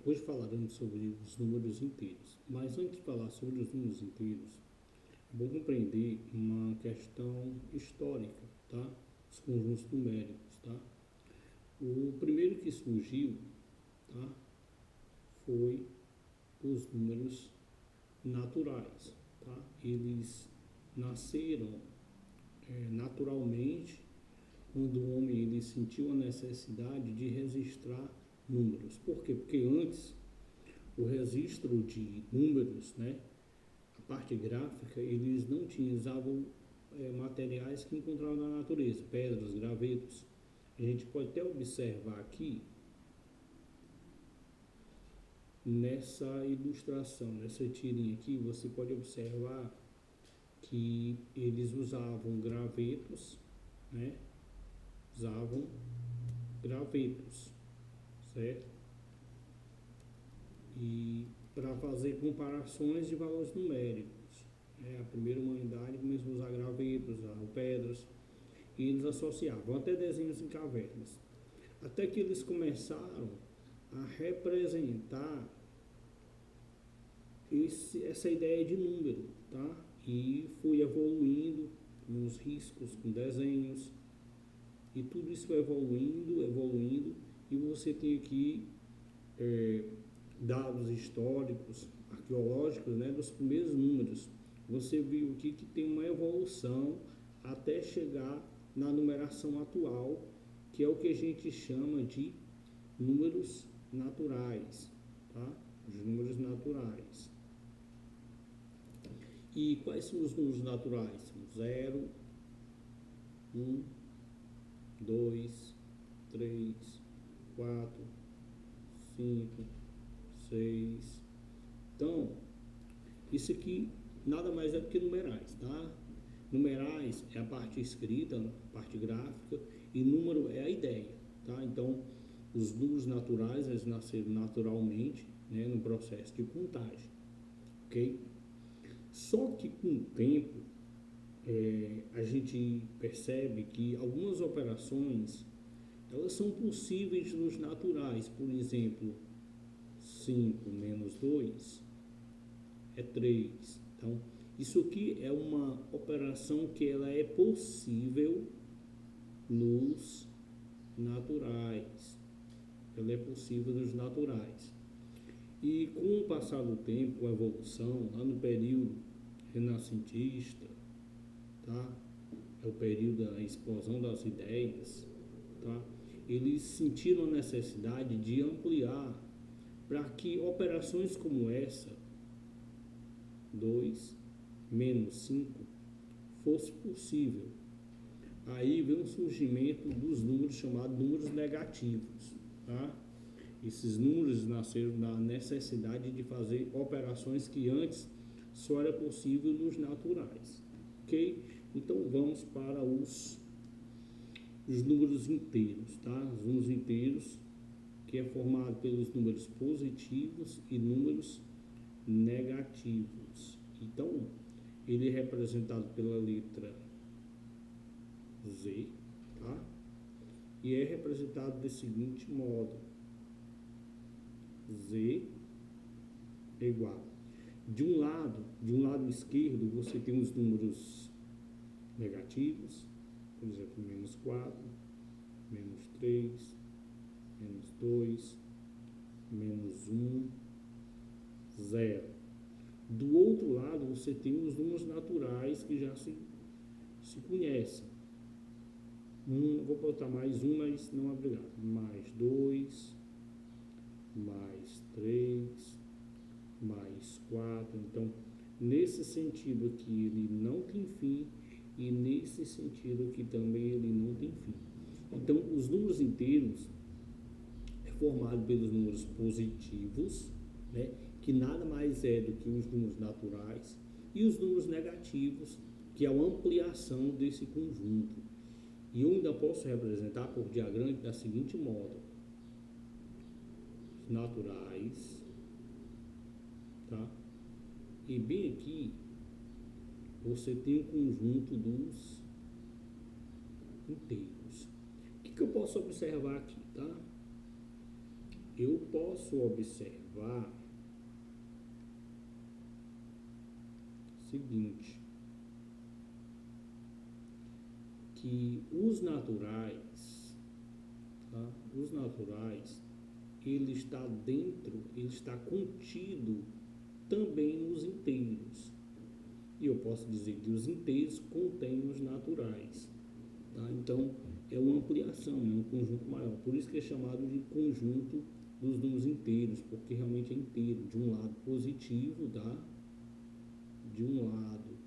Hoje falaremos sobre os números inteiros, mas antes de falar sobre os números inteiros, é bom compreender uma questão histórica, tá? Os conjuntos numéricos, tá? O primeiro que surgiu, tá? Foi os números naturais, tá? Eles nasceram naturalmente quando o homem ele sentiu a necessidade de registrar números. Por quê? Porque antes o registro de números, né, a parte gráfica, eles não tinham, usavam materiais que encontravam na natureza, pedras, gravetos. A gente pode até observar aqui, nessa ilustração, nessa tirinha aqui, você pode observar que eles usavam gravetos, né, usavam gravetos, certo? E para fazer comparações de valores numéricos. A primeira humanidade começou a usar gravetos, usavam pedras, e eles associavam até desenhos em cavernas. Até que eles começaram a representar essa ideia de número, tá? E foi evoluindo com os riscos, com desenhos, e tudo isso foi evoluindo, e você tem aqui dados históricos, arqueológicos, né, dos primeiros números. Você viu aqui que tem uma evolução até chegar na numeração atual, que é o que a gente chama de números naturais, tá? Os números naturais. E quais são os números naturais? São 0, 1, 2, 3, 4, 5, 6. Então, isso aqui nada mais é do que numerais, tá? Numerais é a parte escrita, a parte gráfica, e número é a ideia, tá? Então, os números naturais, eles nasceram naturalmente, né, no processo de contagem, ok? Só que com o tempo, a gente percebe que algumas operações, elas são possíveis nos naturais. Por exemplo, 5 menos 2 é 3. Então, isso aqui é uma operação que ela é possível nos naturais. Ela é possível nos naturais. E com o passar do tempo, a evolução, lá no período renascentista, tá? É o período da explosão das ideias, tá? Eles sentiram a necessidade de ampliar para que operações como essa, 2 menos 5, fosse possível. Aí vem o surgimento dos números chamados números negativos, tá? Esses números nasceram da necessidade de fazer operações que antes só era possível nos naturais, ok? Então vamos para os números inteiros, tá? Os números inteiros, que é formado pelos números positivos e números negativos. Então, ele é representado pela letra Z, tá? E é representado do seguinte modo: Z é igual. De um lado esquerdo, você tem os números negativos, por exemplo, menos 4, menos 3, menos 2, menos 1, 0. Do outro lado, você tem os números naturais que já se conhecem. Vou botar mais um, mas não é obrigado. Mais 2, mais 3, mais 4. Então, nesse sentido aqui, ele não tem fim, e nesse sentido aqui também ele não tem fim. Então, os números inteiros é formado pelos números positivos, né, que nada mais é do que os números naturais, e os números negativos, que é a ampliação desse conjunto. E eu ainda posso representar por diagrama da seguinte modo: os naturais, tá? E bem aqui você tem o conjunto dos inteiros. O que eu posso observar aqui, tá? eu posso observar o seguinte, que os naturais, tá? Os naturais, ele está dentro, ele está contido também nos inteiros. E eu posso dizer que os inteiros contêm os naturais, tá? Então, é uma ampliação, é um conjunto maior. Por isso que é chamado de conjunto dos números inteiros, porque realmente é inteiro, de um lado positivo, tá? De um lado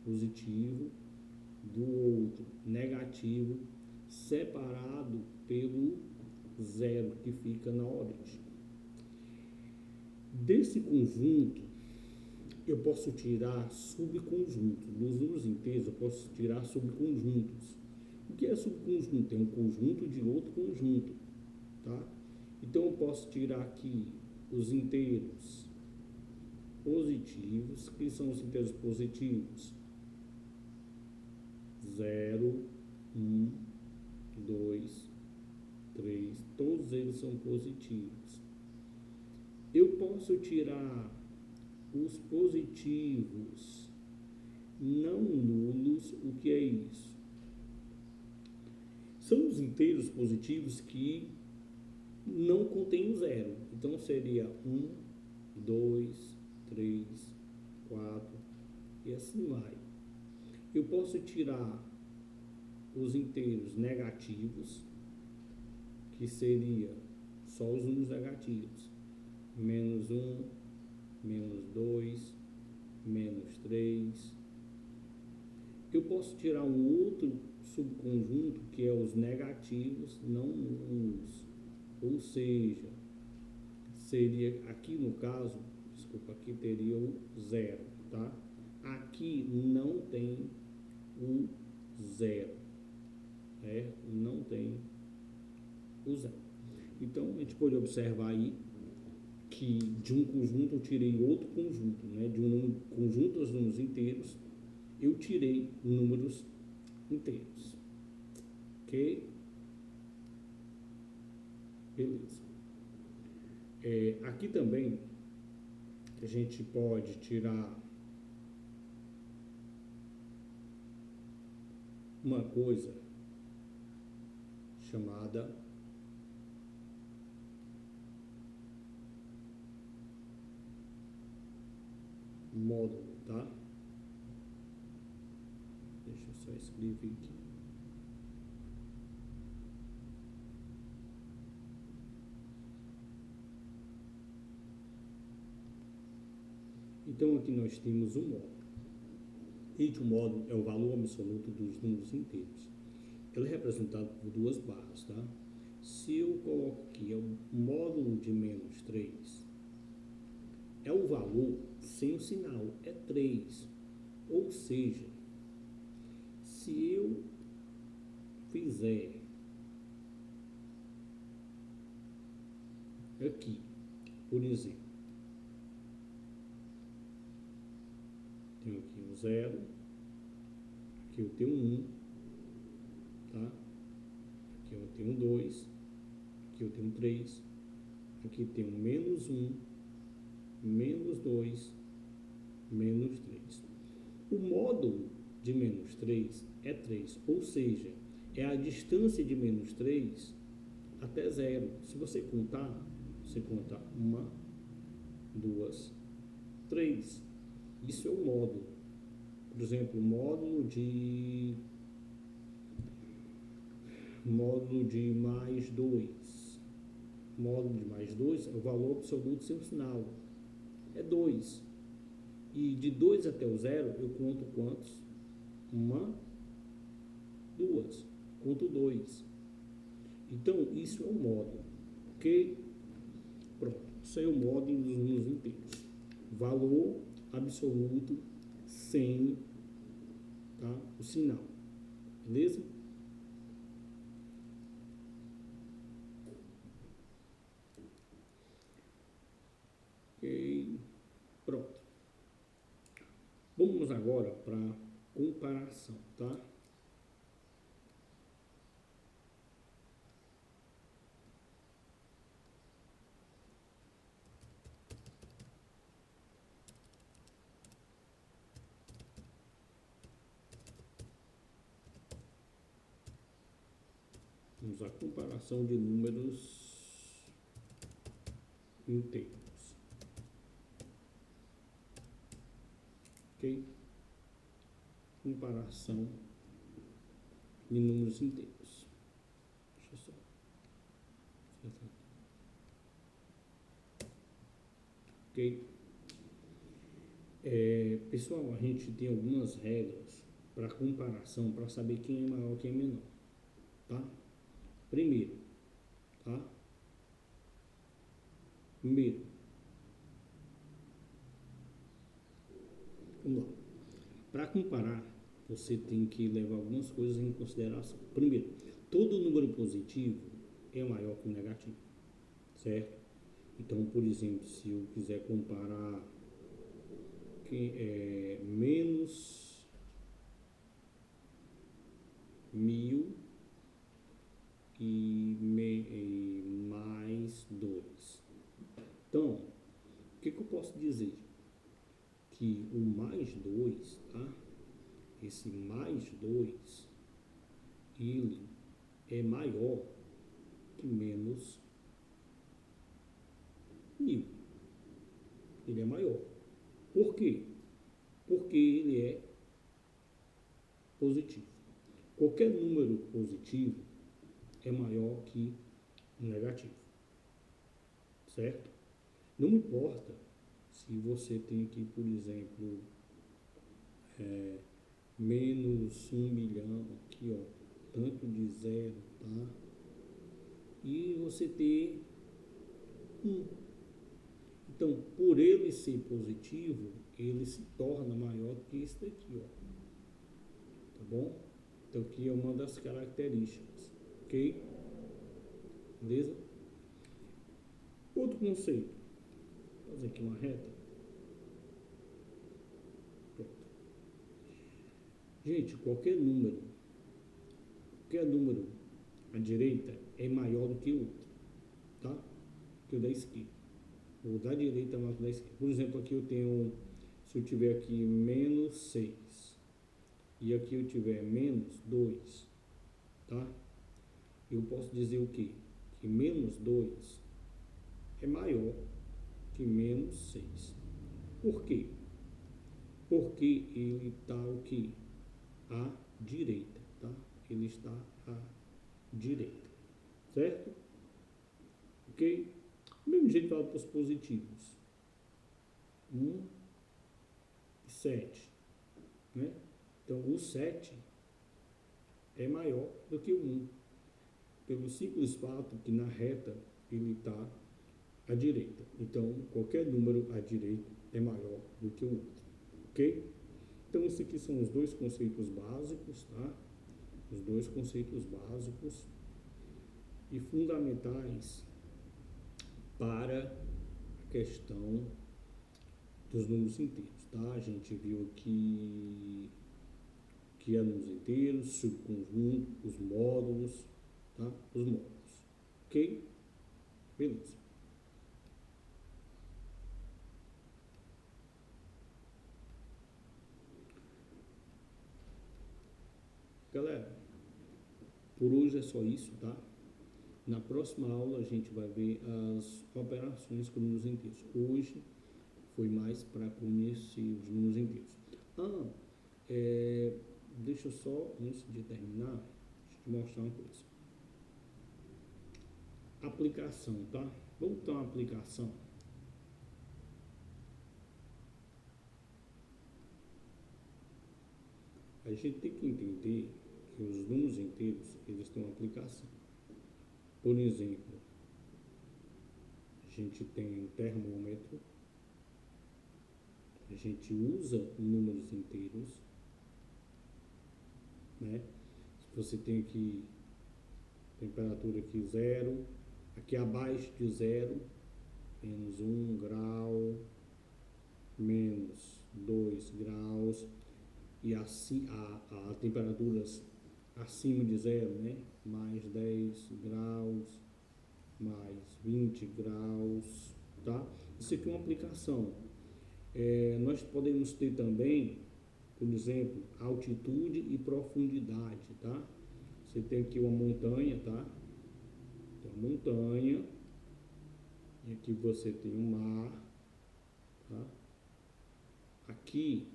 positivo, do outro negativo, separado pelo zero que fica na origem. Desse conjunto, eu posso tirar subconjuntos. Nos números inteiros, eu posso tirar subconjuntos. O que é subconjunto? É um conjunto de outro conjunto, tá? Então, eu posso tirar aqui os inteiros positivos. Que são os inteiros positivos? 0, 1, 2, 3, todos eles são positivos. Eu posso tirar os positivos não nulos. O que é isso? São os inteiros positivos que não contêm o zero. Então, seria 1, 2, 3, 4 e assim vai. Eu posso tirar os inteiros negativos, que seria só os números negativos. Menos 1, menos 2, menos 3. Eu posso tirar um outro subconjunto, que é os negativos não nulos. Ou seja, seria, aqui no caso, desculpa, aqui teria o zero, tá? Aqui não tem o zero, né? Não tem o zero. Então, a gente pode observar aí que de um conjunto eu tirei outro conjunto, né? De um conjunto dos números inteiros, eu tirei números inteiros. Ok? Beleza. Aqui também a gente pode tirar uma coisa chamada módulo, tá? Deixa eu só escrever aqui. Então, aqui nós temos um módulo. E o módulo é o valor absoluto dos números inteiros. Ele é representado por duas barras, tá? Se eu coloco aqui, é o módulo de menos 3, é o valor sem o sinal, é 3. Ou seja, se eu fizer aqui, por exemplo, tenho aqui um 0, aqui eu tenho um 1, tá? Aqui eu tenho um 2, aqui eu tenho um 3, aqui eu tenho menos 1, menos 2, menos 3. O módulo de menos 3 é 3, ou seja, é a distância de menos 3 até 0. Se você contar, você conta 1, 2, 3. Isso é o módulo. Por exemplo, módulo de mais 2. Módulo de mais 2 é o valor absoluto sem o sinal. É 2. E de 2 até o 0, eu conto quantos? 1, 2. Conto 2. Então, isso é o módulo. Ok? Pronto. Isso é o módulo dos números inteiros. Valor absoluto sem, tá, o sinal. Beleza? Ok. Pronto. Vamos agora para comparação, tá? Vamos à comparação de números inteiros. Ok? Comparação de números inteiros. Deixa eu só acertar aqui. Ok? Pessoal, a gente tem algumas regras para comparação, para saber quem é maior e quem é menor, tá? Primeiro, tá? Primeiro, vamos lá. Para comparar, você tem que levar algumas coisas em consideração. Primeiro, todo número positivo é maior que o negativo, certo? Então, por exemplo, se eu quiser comparar menos 1000 e mais 2. Então, o que eu posso dizer? Que o mais 2, tá? Esse mais 2, ele é maior que menos 1000. Ele é maior. Por quê? Porque ele é positivo. Qualquer número positivo é maior que um negativo, certo? Não importa se você tem aqui, por exemplo, menos 1 milhão, aqui ó, tanto de zero, tá? E você ter 1. Então, por ele ser positivo, ele se torna maior do que esse daqui, ó. Tá bom? Então, aqui é uma das características, ok? Beleza? Outro conceito. Vou fazer aqui uma reta. Pronto. Gente, qualquer número à direita é maior do que o outro, tá? Que o da esquerda. O da direita é maior que o da esquerda. Por exemplo, aqui eu tenho, se eu tiver aqui menos 6 e aqui eu tiver menos 2, tá? Eu posso dizer o quê? Que menos 2 é maior que menos 6. Por quê? Porque ele está o quê? À direita, tá? Ele está à direita, certo? Ok? Do mesmo jeito para os positivos. 1 e 7, né? Então, o 7 é maior do que o 1. Pelo simples fato que na reta ele está à direita. Então, qualquer número à direita é maior do que o outro. Ok? Então, esses aqui são os dois conceitos básicos, tá? Os dois conceitos básicos e fundamentais para a questão dos números inteiros, tá? A gente viu aqui que é números inteiros, subconjunto, os módulos, tá? Os módulos, ok? Beleza. Galera, por hoje é só isso, tá? Na próxima aula a gente vai ver as operações com números inteiros. Hoje foi mais para conhecer os números inteiros. Deixa eu só, antes de terminar, deixa eu te mostrar uma coisa. Aplicação, tá? Vamos ter uma aplicação. A gente tem que entender que os números inteiros, eles têm uma aplicação. Por exemplo, a gente tem um termômetro, a gente usa números inteiros, né? Se você tem aqui temperatura aqui 0, aqui abaixo de 0, menos 1 grau, menos 2 graus, e assim a temperaturas acima de 0, né? Mais 10 graus, mais 20 graus, tá? Isso aqui é uma aplicação. Nós podemos ter também, por exemplo, altitude e profundidade, tá? Você tem aqui uma montanha, tá? Tem uma montanha. E aqui você tem um mar, tá? Aqui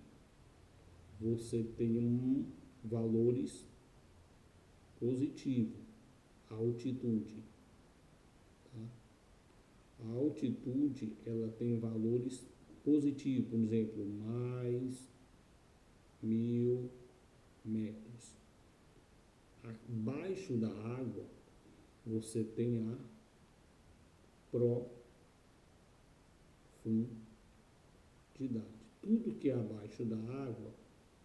você tem valores positivos, altitude, tá? A altitude, ela tem valores positivos, por exemplo, mais 1000 metros. Abaixo da água, você tem a profundidade. Tudo que é abaixo da água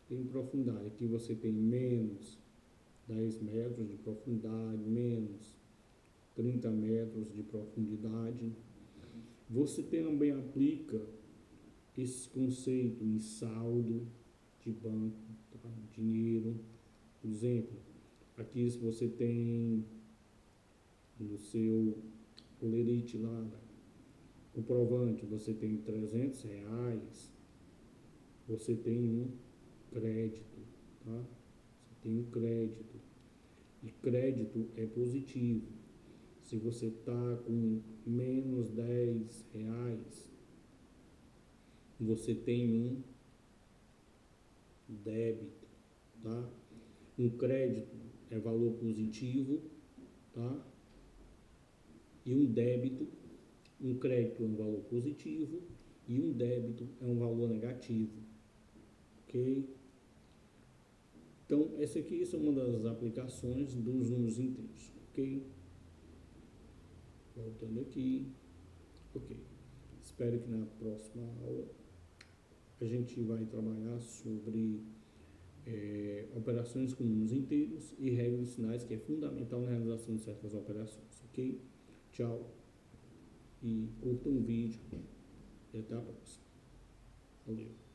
tem profundidade. Aqui você tem menos 10 metros de profundidade, menos 30 metros de profundidade. Você também aplica esse conceito em saldo de banco, tá? Dinheiro. Por exemplo, aqui se você tem no seu olerite lá, comprovante, você tem R$ 300, você tem um crédito, tá? Você tem um crédito. E crédito é positivo. Se você está com menos R$ 10, você tem um débito, tá? Um crédito é valor positivo, tá? E um débito, um crédito é um valor positivo e um débito é um valor negativo, ok? Então, essa aqui é uma das aplicações dos números inteiros, ok? Voltando aqui, ok. Espero que na próxima aula a gente vai trabalhar sobre operações com números inteiros e regras finais, que é fundamental na realização de certas operações, ok? Tchau e curtam o vídeo e até a próxima. Valeu!